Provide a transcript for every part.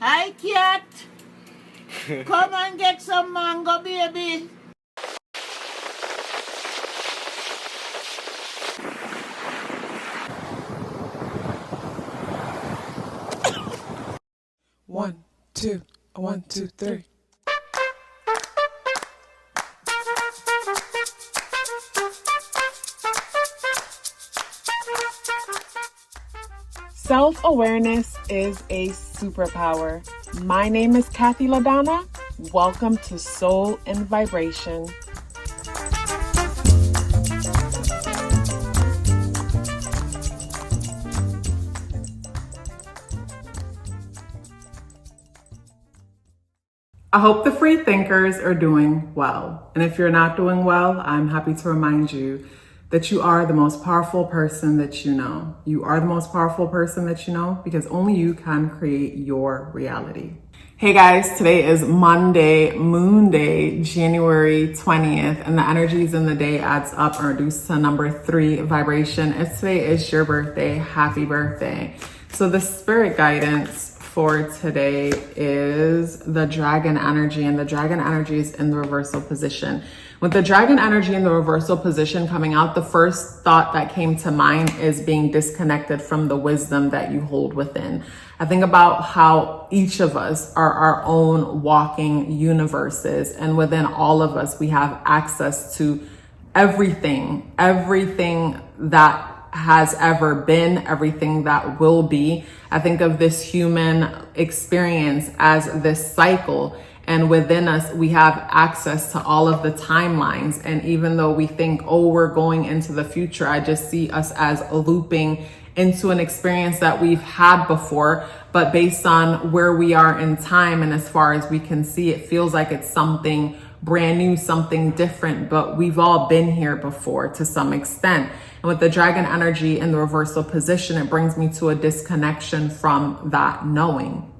Hi, cat. Come and get some mango, baby. One, two, 1, 2, 3. Self-awareness is a superpower. My name is KathyLaDonna. Welcome to Soul and Vibration. I hope the free thinkers are doing well. And if you're not doing well, I'm happy to remind you that you are the most powerful person that you know. You are the most powerful person that you know because only you can create your reality. Hey guys, today is Monday, Moon Day, January 20th, and the energies in the day adds up and reduced to number 3 vibration. If today is your birthday, happy birthday. So the spirit guidance for today is the dragon energy, and the dragon energy is in the reversal position. With the dragon energy in the reversal position coming out, the first thought that came to mind is being disconnected from the wisdom that you hold within. I think about how each of us are our own walking universes, and within all of us, we have access to everything that has ever been, everything that will be. I think of this human experience as this cycle, and within us we have access to all of the timelines. And even though we think, oh, we're going into the future, I just see us as looping into an experience that we've had before, but based on where we are in time and as far as we can see, it feels like it's something brand new, something different, but we've all been here before to some extent. And with the dragon energy in the reversal position, it brings me to a disconnection from that knowing.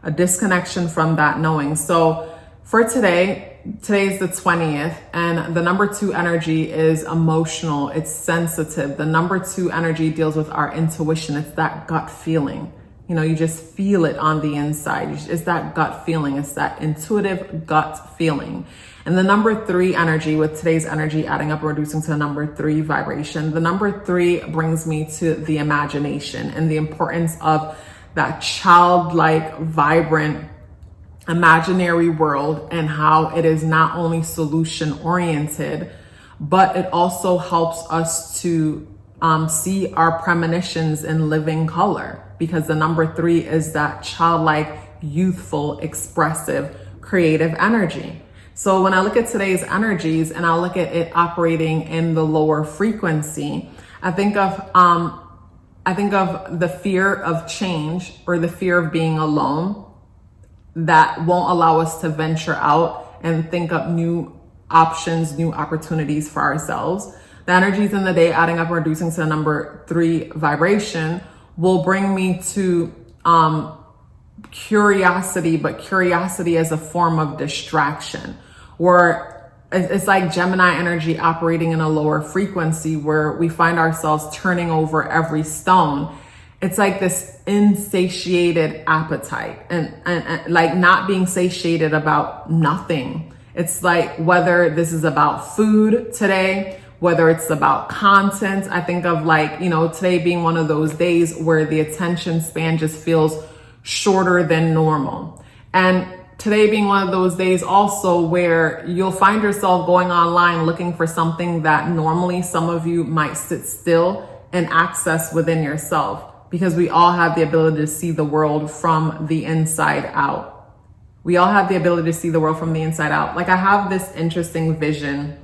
A disconnection from that knowing. So for today is the 20th, and the number 2 energy is emotional. It's sensitive. The number 2 energy deals with our intuition. It's that gut feeling. You know, you just feel it on the inside. It's that gut feeling. It's that intuitive gut feeling. And the number 3 energy, with today's energy adding up and reducing to the number 3 vibration, the number 3 brings me to the imagination and the importance of that childlike, vibrant, imaginary world, and how it is not only solution oriented, but it also helps us to see our premonitions in living color, because the number 3 is that childlike, youthful, expressive, creative energy. So when I look at today's energies and I look at it operating in the lower frequency, I think of the fear of change, or the fear of being alone, that won't allow us to venture out and think up new options, new opportunities for ourselves. The energies in the day adding up and reducing to the number 3 vibration will bring me to curiosity, but curiosity as a form of distraction, where it's like Gemini energy operating in a lower frequency, where we find ourselves turning over every stone. It's like this insatiated appetite, and like not being satiated about nothing. It's like whether this is about food today, whether it's about content. I think of today being one of those days where the attention span just feels shorter than normal. And today being one of those days also where you'll find yourself going online looking for something that normally some of you might sit still and access within yourself, because we all have the ability to see the world from the inside out. We all have the ability to see the world from the inside out. Like, I have this interesting vision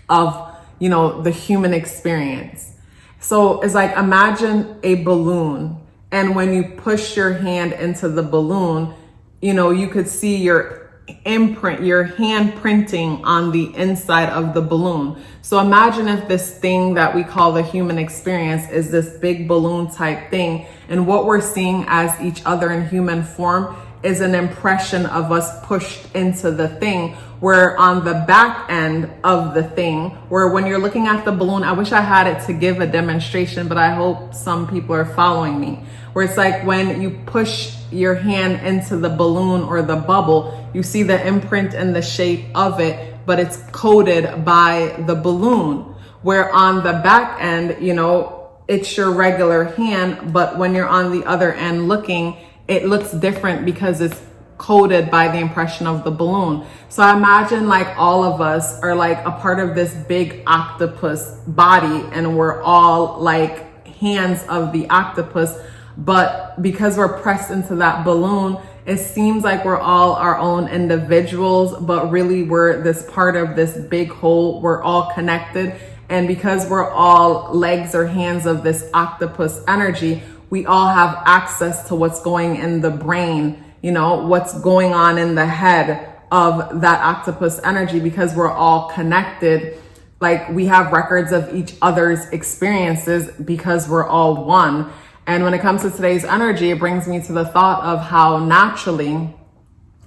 of, the human experience. So it's like, imagine a balloon, and when you push your hand into the balloon, you could see your imprint, your hand printing on the inside of the balloon. So imagine if this thing that we call the human experience is this big balloon type thing, and what we're seeing as each other in human form is an impression of us pushed into the thing, where on the back end of the thing, where when you're looking at the balloon, I wish I had it to give a demonstration, but I hope some people are following me, where it's like when you push your hand into the balloon or the bubble, you see the imprint and the shape of it, but it's coated by the balloon. Where on the back end, you know, it's your regular hand, but when you're on the other end looking, it looks different because it's coated by the impression of the balloon. So I imagine like all of us are like a part of this big octopus body, and we're all like hands of the octopus, but because we're pressed into that balloon, it seems like we're all our own individuals, but really we're this part of this big whole. We're all connected. And because we're all legs or hands of this octopus energy, we all have access to what's going in the brain, you know, what's going on in the head of that octopus energy, because we're all connected. Like we have records of each other's experiences because we're all one. And when it comes to today's energy, it brings me to the thought of how naturally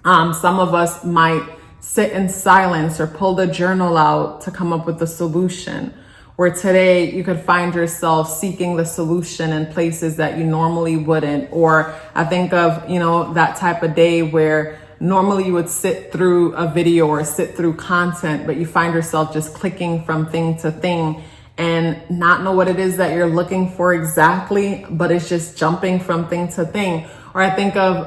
some of us might sit in silence or pull the journal out to come up with the solution. Where today you could find yourself seeking the solution in places that you normally wouldn't. Or I think of, you know, that type of day where normally you would sit through a video or sit through content, but you find yourself just clicking from thing to thing and not know what it is that you're looking for exactly, but it's just jumping from thing to thing. Or I think of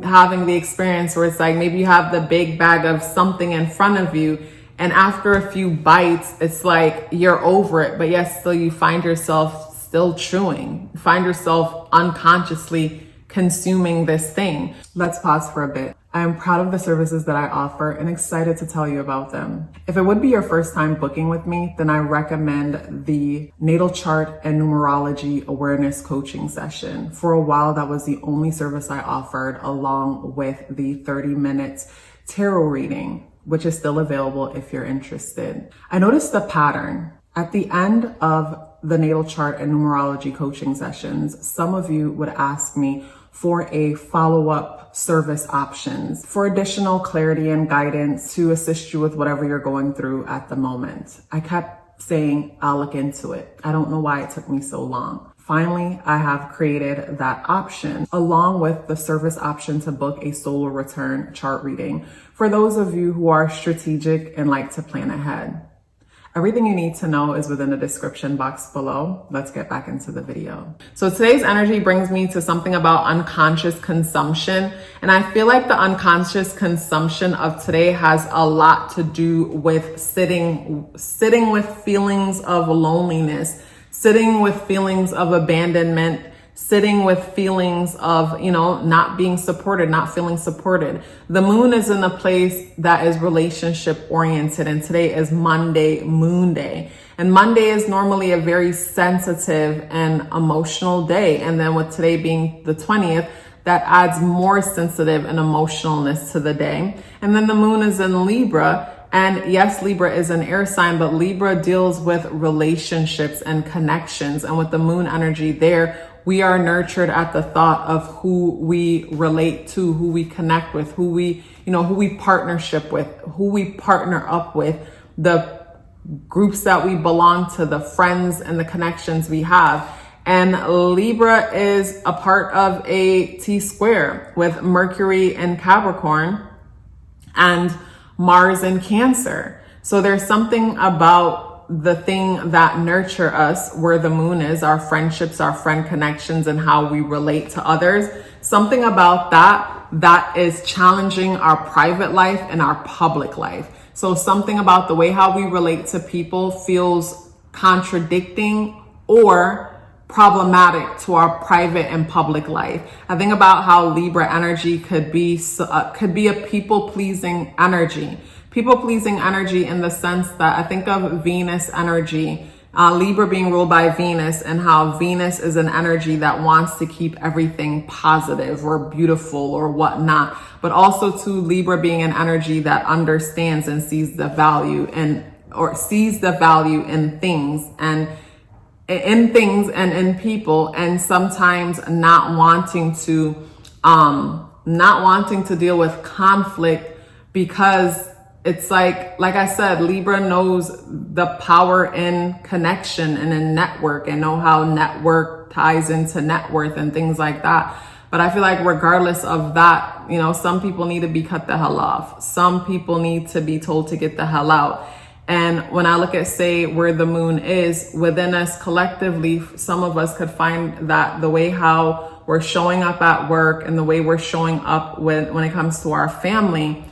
having the experience where it's like maybe you have the big bag of something in front of you, and after a few bites, it's like you're over it, but yet still you find yourself still chewing. You find yourself unconsciously consuming this thing. Let's pause for a bit. I am proud of the services that I offer and excited to tell you about them. If it would be your first time booking with me, then I recommend the natal chart and numerology awareness coaching session. For a while, that was the only service I offered, along with the 30 minutes tarot reading, which is still available if you're interested. I noticed the pattern. At the end of the natal chart and numerology coaching sessions, some of you would ask me for a follow-up service options for additional clarity and guidance to assist you with whatever you're going through at the moment. I kept saying, I'll look into it. I don't know why it took me so long. Finally, I have created that option along with the service option to book a solar return chart reading for those of you who are strategic and like to plan ahead. Everything you need to know is within the description box below. Let's get back into the video. So today's energy brings me to something about unconscious consumption. And I feel like the unconscious consumption of today has a lot to do with sitting with feelings of loneliness, sitting with feelings of abandonment, sitting with feelings of, you know, not being supported, not feeling supported. The moon is in a place that is relationship oriented, and today is Monday, Moon Day. And Monday is normally a very sensitive and emotional day. And then with today being the 20th, that adds more sensitive and emotionalness to the day. And then the moon is in Libra. And yes, Libra is an air sign, but Libra deals with relationships and connections. And with the moon energy there, we are nurtured at the thought of who we relate to, who we connect with, who we partnership with, who we partner up with, the groups that we belong to, the friends and the connections we have. And Libra is a part of a T-square with Mercury in Capricorn and Mars in Cancer. So there's something about the thing that nurture us, where the moon is, our friendships, our friend connections, and how we relate to others. Something about that is challenging our private life and our public life. So something about the way how we relate to people feels contradicting or problematic to our private and public life. I think about how Libra energy could be a people-pleasing energy. People-pleasing energy in the sense that I think of Venus energy, Libra being ruled by Venus, and how Venus is an energy that wants to keep everything positive or beautiful or whatnot, but also to Libra being an energy that understands and sees the value in things and in people, and sometimes not wanting to deal with conflict because it's like I said, Libra knows the power in connection and in network, and know how network ties into net worth and things like that. But I feel like regardless of that, you know, some people need to be cut the hell off. Some people need to be told to get the hell out. And when I look at, say, where the moon is within us collectively, some of us could find that the way how we're showing up at work and the way we're showing up when it comes to our family,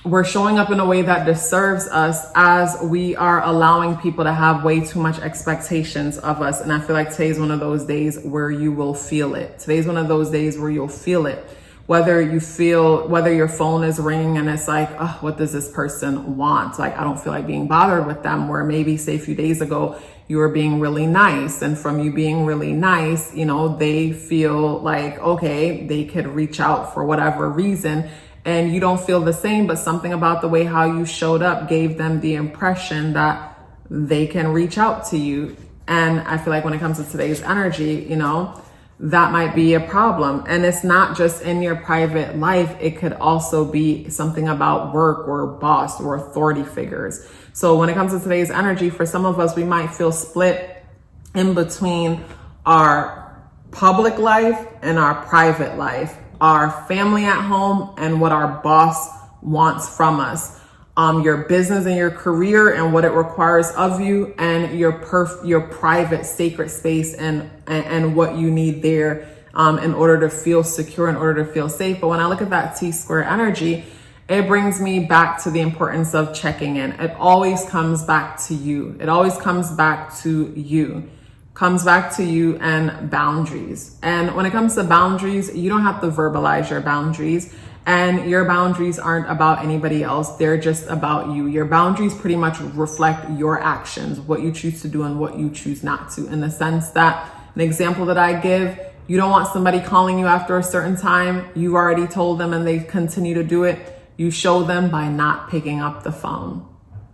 we're showing up in a way that deserves us, as we are allowing people to have way too much expectations of us. And I feel like today's one of those days where you will feel it. Today's one of those days where you'll feel it. Whether your phone is ringing and it's like, oh, what does this person want? Like, I don't feel like being bothered with them. Where maybe, say, a few days ago, you were being really nice. And from you being really nice, you know, they feel like, okay, they could reach out for whatever reason. And you don't feel the same, but something about the way how you showed up gave them the impression that they can reach out to you. And I feel like when it comes to today's energy, you know, that might be a problem. And it's not just in your private life. It could also be something about work or boss or authority figures. So when it comes to today's energy, for some of us, we might feel split in between our public life and our private life, our family at home and what our boss wants from us, your business and your career and what it requires of you, and your private sacred space and what you need there in order to feel secure, in order to feel safe. But when I look at that T-square energy, it brings me back to the importance of checking in. It always comes back to you. It always comes back to you. Comes back to you and boundaries. And when it comes to boundaries, you don't have to verbalize your boundaries, and your boundaries aren't about anybody else. They're just about you. Your boundaries pretty much reflect your actions, what you choose to do and what you choose not to, in the sense that, an example that I give, you don't want somebody calling you after a certain time. You already told them and they continue to do it. You show them by not picking up the phone.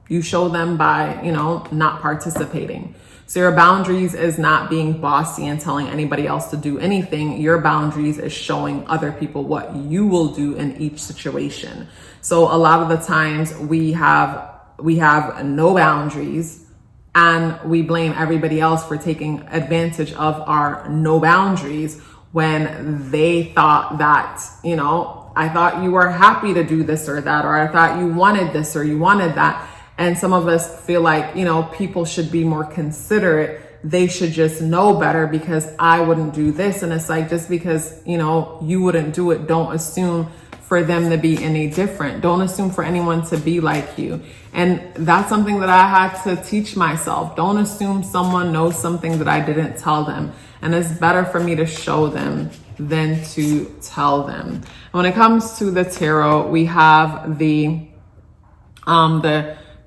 You show them by, you know, not participating. So your boundaries is not being bossy and telling anybody else to do anything. Your boundaries is showing other people what you will do in each situation. So a lot of the times we have no boundaries, and we blame everybody else for taking advantage of our no boundaries, when they thought that, you know, I thought you were happy to do this or that, or I thought you wanted this or you wanted that. And some of us feel like, you know, people should be more considerate. They should just know better because I wouldn't do this. And it's like, just because, you know, you wouldn't do it, don't assume for them to be any different. Don't assume for anyone to be like you. And that's something that I had to teach myself. Don't assume someone knows something that I didn't tell them. And it's better for me to show them than to tell them. And when it comes to the tarot, we have the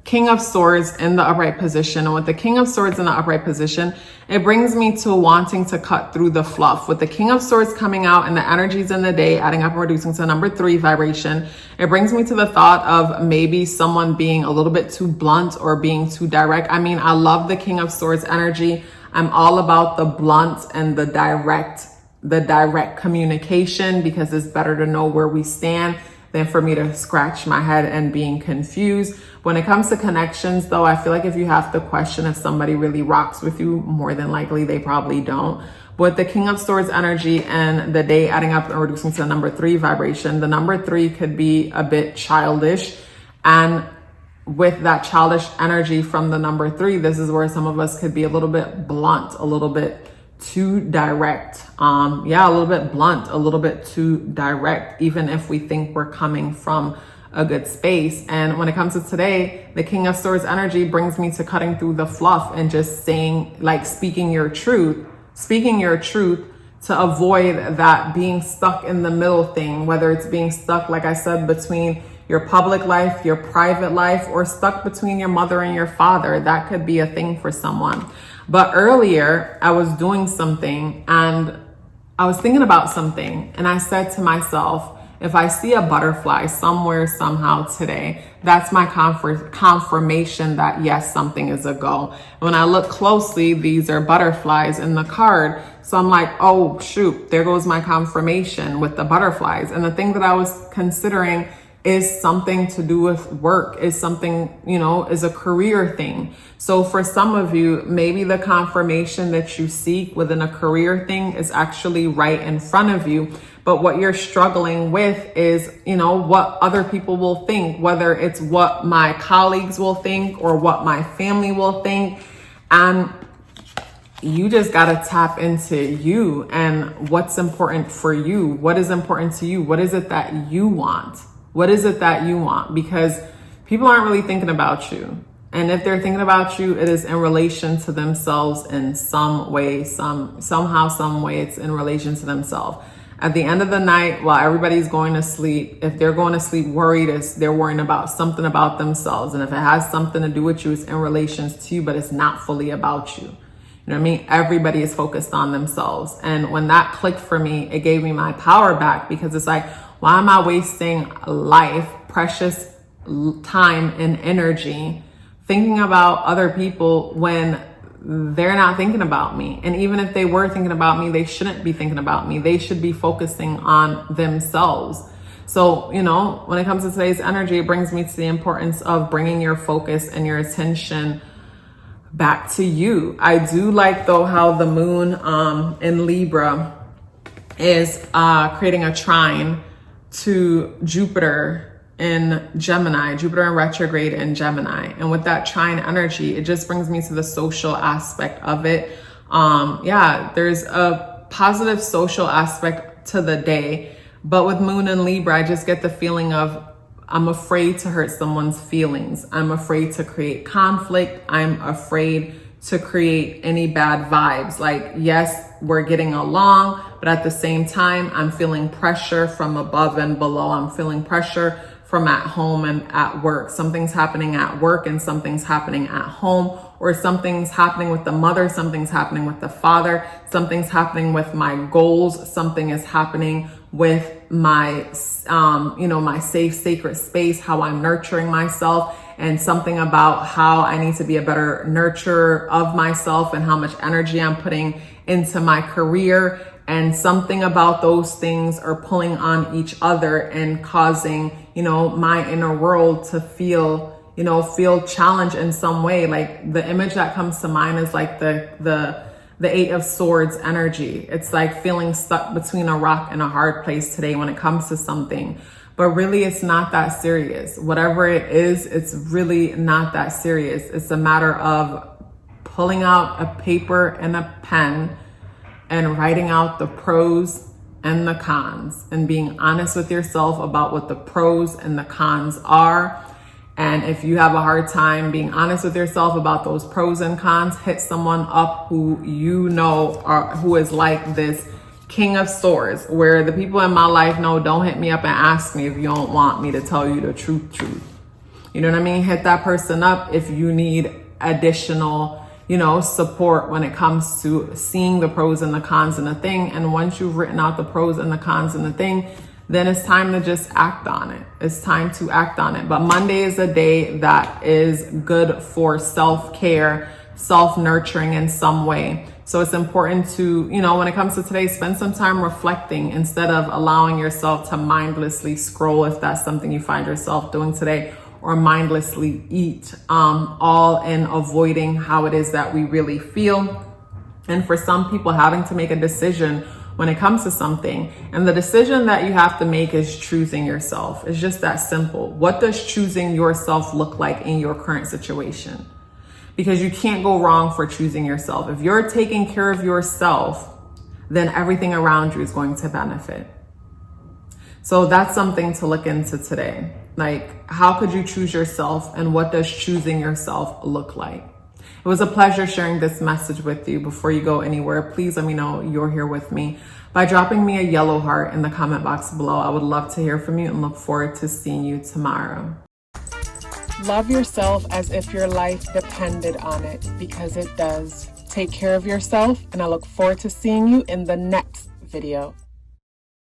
King of Swords in the upright position. And with the King of Swords in the upright position, it brings me to wanting to cut through the fluff. With the King of Swords coming out and the energies in the day, adding up and reducing to number 3 vibration, it brings me to the thought of maybe someone being a little bit too blunt or being too direct. I mean, I love the King of Swords energy. I'm all about the blunt and the direct communication, because it's better to know where we stand than for me to scratch my head and being confused. When it comes to connections, though, I feel like if you have to question if somebody really rocks with you, more than likely they probably don't. But the King of Swords energy and the day adding up and reducing to number 3 vibration, the number 3 could be a bit childish. And with that childish energy from the number 3, this is where some of us could be a little bit blunt, a little bit too direct. A little bit blunt, a little bit too direct, even if we think we're coming from a good space. And when it comes to today, the King of Swords energy brings me to cutting through the fluff and just saying, like, speaking your truth to avoid that being stuck in the middle thing, whether it's being stuck, like I said, between your public life, your private life, or stuck between your mother and your father. That could be a thing for someone. But earlier I was doing something and I was thinking about something, and I said to myself, if I see a butterfly somewhere, somehow today, that's my confirmation that yes, something is a go. When I look closely, these are butterflies in the card. So I'm like, oh shoot, there goes my confirmation with the butterflies. And the thing that I was considering is something to do with work, is something, you know, is a career thing. So for some of you, maybe the confirmation that you seek within a career thing is actually right in front of you. But what you're struggling with is, you know, what other people will think, whether it's what my colleagues will think or what my family will think. And you just got to tap into you and what's important for you. What is important to you? What is it that you want? What is it that you want? Because people aren't really thinking about you. And if they're thinking about you, it is in relation to themselves in some way, somehow, some way it's in relation to themselves. At the end of the night, while everybody's going to sleep, if they're going to sleep worried, they're worrying about something about themselves. And if it has something to do with you, it's in relation to you, but it's not fully about you. You know what I mean? Everybody is focused on themselves. And when that clicked for me, it gave me my power back, because it's like, why am I wasting life, precious time and energy thinking about other people when they're not thinking about me? And even if they were thinking about me, they shouldn't be thinking about me. They should be focusing on themselves. So, you know, when it comes to today's energy, it brings me to the importance of bringing your focus and your attention back to you. I do like, though, how the moon in Libra is creating a trine to Jupiter in Gemini, Jupiter in retrograde in Gemini. And with that trine energy, it just brings me to the social aspect of it. Yeah, there's a positive social aspect to the day, but with moon in Libra, I just get the feeling of, I'm afraid to hurt someone's feelings. I'm afraid to create conflict. I'm afraid to create any bad vibes. Like, yes, we're getting along, but at the same time, I'm feeling pressure from above and below. I'm feeling pressure from at home and at work. Something's happening at work and something's happening at home, or something's happening with the mother, something's happening with the father, something's happening with my goals, something is happening with my, my safe, sacred space, how I'm nurturing myself, and something about how I need to be a better nurturer of myself and how much energy I'm putting into my career. And something about those things are pulling on each other and causing, my inner world to feel challenged in some way. Like, the image that comes to mind is like the Eight of Swords energy. It's like feeling stuck between a rock and a hard place today when it comes to something. But really, it's not that serious. Whatever it is, it's really not that serious. It's a matter of pulling out a paper and a pen and writing out the pros and the cons, and being honest with yourself about what the pros and the cons are. And if you have a hard time being honest with yourself about those pros and cons, hit someone up who who is like this King of Swords, where the people in my life know, don't hit me up and ask me if you don't want me to tell you the truth. You know what I mean? Hit that person up if you need additional, support when it comes to seeing the pros and the cons in the thing. And once you've written out the pros and the cons in the thing, then it's time to just act on it. It's time to act on it. But Monday is a day that is good for self-care, self-nurturing in some way. So it's important to, when it comes to today, spend some time reflecting instead of allowing yourself to mindlessly scroll, if that's something you find yourself doing today, or mindlessly eat, all in avoiding how it is that we really feel. And for some people, having to make a decision when it comes to something, and the decision that you have to make is choosing yourself. It's just that simple. What does choosing yourself look like in your current situation? Because you can't go wrong for choosing yourself. If you're taking care of yourself, then everything around you is going to benefit. So that's something to look into today. Like, how could you choose yourself, and what does choosing yourself look like? It was a pleasure sharing this message with you. Before you go anywhere, please let me know you're here with me by dropping me a yellow heart in the comment box below. I would love to hear from you and look forward to seeing you tomorrow. Love yourself as if your life depended on it, because it does. Take care of yourself, and I look forward to seeing you in the next video.